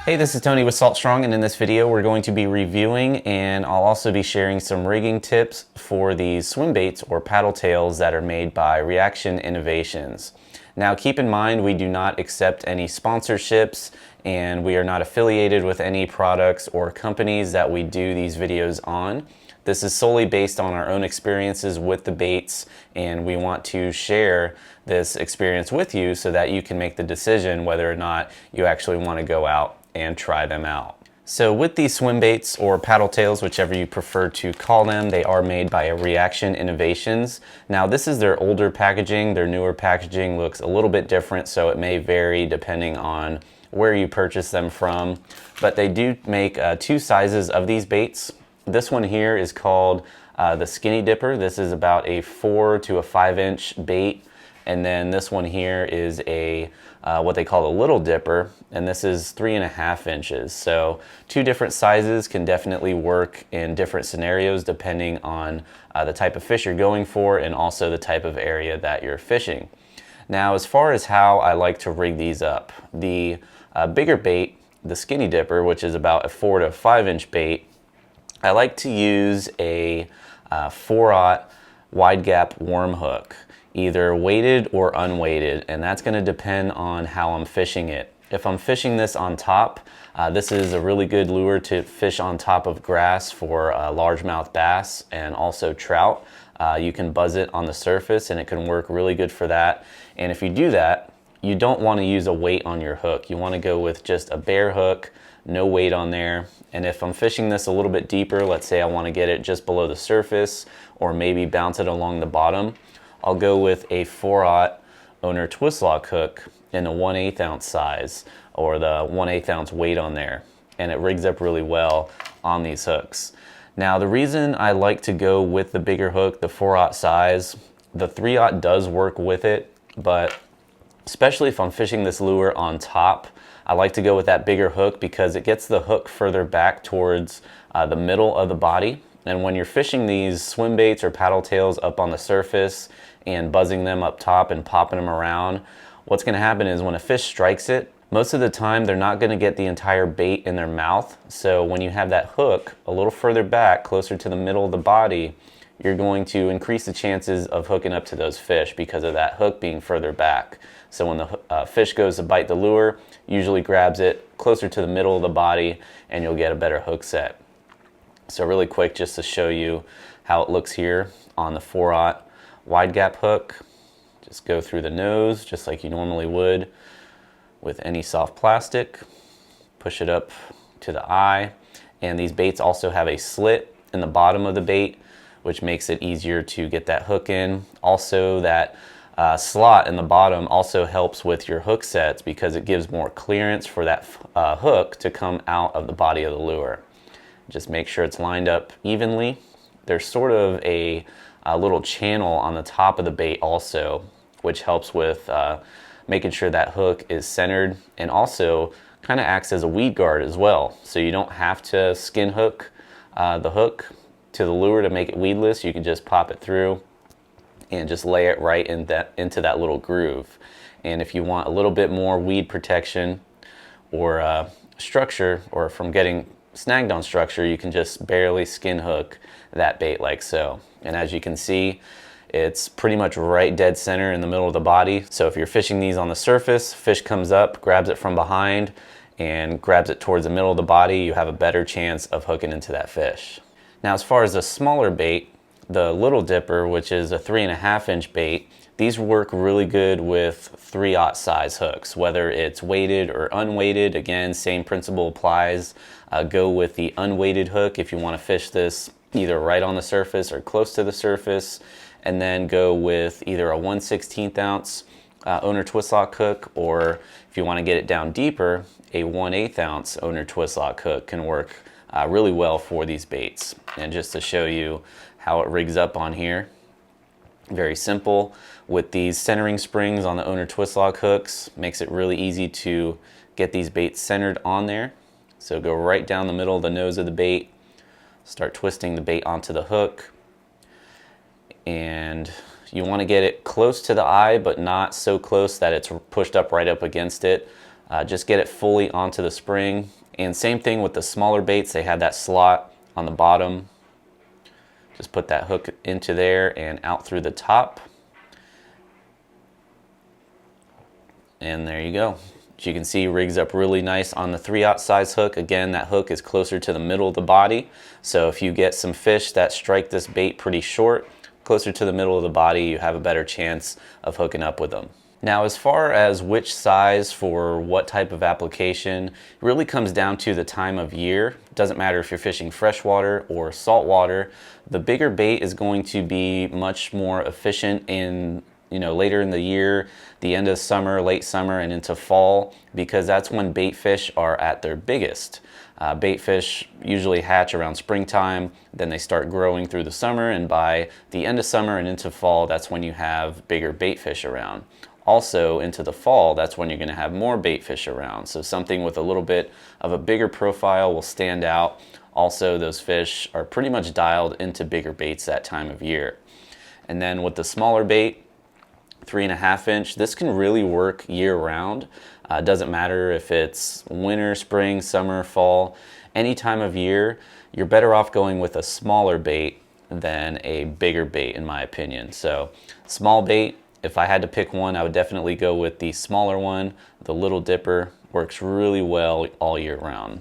Hey, this is Tony with Salt Strong, and in this video we're going to be reviewing and I'll also be sharing some rigging tips for these swim baits or paddle tails that are made by Reaction Innovations. Now keep in mind we do not accept any sponsorships and we are not affiliated with any products or companies that we do these videos on. This is solely based on our own experiences with the baits, and we want to share this experience with you so that you can make the decision whether or not you actually want to go out and try them out. So with these swim baits or paddle tails, whichever you prefer to call them, they are made by Reaction Innovations. Now this is their older packaging. Their newer packaging looks a little bit different, so it may vary depending on where you purchase them from. But they do make two sizes of these baits. This one here is called the Skinny Dipper. This is about a 4 to a 5 inch bait. And then this one here is a what they call a Little Dipper, and this is 3.5 inches. So two different sizes can definitely work in different scenarios depending on the type of fish you're going for and also the type of area that you're fishing. Now as far as how I like to rig these up, the bigger bait, the Skinny Dipper, which is about a 4 to 5 inch bait, I like to use a 4/0 wide gap worm hook, either weighted or unweighted, and that's going to depend on how I'm fishing it. If I'm fishing this on top, this is a really good lure to fish on top of grass for largemouth bass and also trout. You can buzz it on the surface and it can work really good for that. And if you do that, you don't want to use a weight on your hook. You want to go with just a bare hook, no weight on there. And if I'm fishing this a little bit deeper, let's say I want to get it just below the surface or maybe bounce it along the bottom, I'll go with a 4/0 owner twist lock hook in a 1/8 ounce size or the 1/8 ounce weight on there, and it rigs up really well on these hooks. Now the reason I like to go with the bigger hook, the 4/0 size, the 3/0 does work with it, but especially if I'm fishing this lure on top, I like to go with that bigger hook because it gets the hook further back towards the middle of the body. And when you're fishing these swim baits or paddle tails up on the surface and buzzing them up top and popping them around, what's going to happen is when a fish strikes it, most of the time they're not going to get the entire bait in their mouth. So when you have that hook a little further back, closer to the middle of the body, you're going to increase the chances of hooking up to those fish because of that hook being further back. So when the fish goes to bite the lure, usually grabs it closer to the middle of the body and you'll get a better hook set. So really quick, just to show you how it looks here on the 4/0 wide gap hook. Just go through the nose just like you normally would with any soft plastic. Push it up to the eye. And these baits also have a slit in the bottom of the bait, which makes it easier to get that hook in. Also that slot in the bottom also helps with your hook sets because it gives more clearance for that hook to come out of the body of the lure. Just make sure it's lined up evenly. There's sort of a little channel on the top of the bait also, which helps with making sure that hook is centered and also kind of acts as a weed guard as well. So you don't have to skin hook the hook to the lure to make it weedless. You can just pop it through and just lay it right into that little groove. And if you want a little bit more weed protection or structure, or from getting snagged on structure, you can just barely skin hook that bait like so. And as you can see, it's pretty much right dead center in the middle of the body. So if you're fishing these on the surface, fish comes up, grabs it from behind and grabs it towards the middle of the body, you have a better chance of hooking into that fish. Now as far as a smaller bait, the Little Dipper, which is a 3.5 inch bait, these work really good with 3/0 size hooks, whether it's weighted or unweighted. Again, same principle applies. Go with the unweighted hook if you want to fish this either right on the surface or close to the surface, and then go with either a 1/16 ounce owner twist lock hook, or if you want to get it down deeper, a 1/8 ounce owner twist lock hook can work really well for these baits. And just to show you how it rigs up on here, very simple. With these centering springs on the owner twist lock hooks, makes it really easy to get these baits centered on there. So go right down the middle of the nose of the bait, start twisting the bait onto the hook, and you want to get it close to the eye but not so close that it's pushed up right up against it. Just get it fully onto the spring. And same thing with the smaller baits, they have that slot on the bottom. Just put that hook into there and out through the top. And there you go. As you can see, rigs up really nice on the 3/0 size hook. Again, that hook is closer to the middle of the body. So if you get some fish that strike this bait pretty short, closer to the middle of the body, you have a better chance of hooking up with them. Now, as far as which size for what type of application, it really comes down to the time of year. It doesn't matter if you're fishing freshwater or saltwater. The bigger bait is going to be much more efficient in later in the year, the end of summer, late summer, and into fall, because that's when bait fish are at their biggest. Bait fish usually hatch around springtime, then they start growing through the summer, and by the end of summer and into fall, that's when you have bigger bait fish around. Also, into the fall, that's when you're going to have more bait fish around. So something with a little bit of a bigger profile will stand out. Also, those fish are pretty much dialed into bigger baits that time of year. And then with the smaller bait, 3.5 inch, this can really work year round. Doesn't matter if it's winter, spring, summer, fall, any time of year, you're better off going with a smaller bait than a bigger bait, in my opinion. So small bait, if I had to pick one, I would definitely go with the smaller one. The Little Dipper works really well all year round.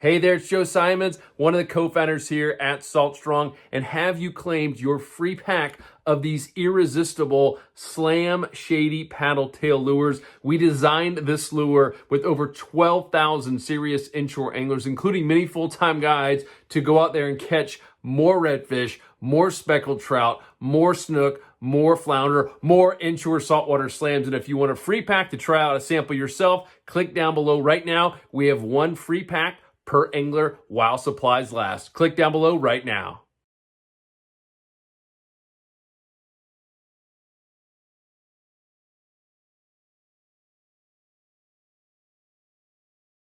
Hey there, it's Joe Simons, one of the co-founders here at Salt Strong, and have you claimed your free pack of these irresistible Slam Shady paddle tail lures? We designed this lure with over 12,000 serious inshore anglers, including many full-time guides, to go out there and catch more redfish, more speckled trout, more snook, more flounder, more inshore saltwater slams. And if you want a free pack to try out a sample yourself, click down below right now. We have one free pack per angler while supplies last. Click down below right now.